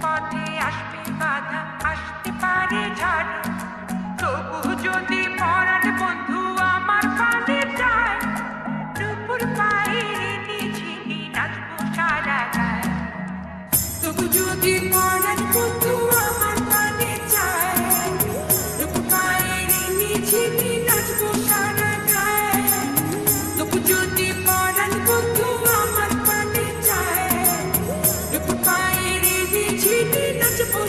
পথে আসবে বাধা, আসতে পারে ঝড়, তবু যদি পরাণ বন্ধু আমার পানে যায়, দুপুর পায়ের নিঝিনি নাচবো সারা গায়। তবু যদি পরাণ বন্ধু আমার পানে যায়, দুপুর পায়ের নিঝিনি নাচবো সারা গায়। তবু যদি পরাণ বন্ধু আমার পানে যায়, দুপুর পায়ের নিঝিনি নাচবো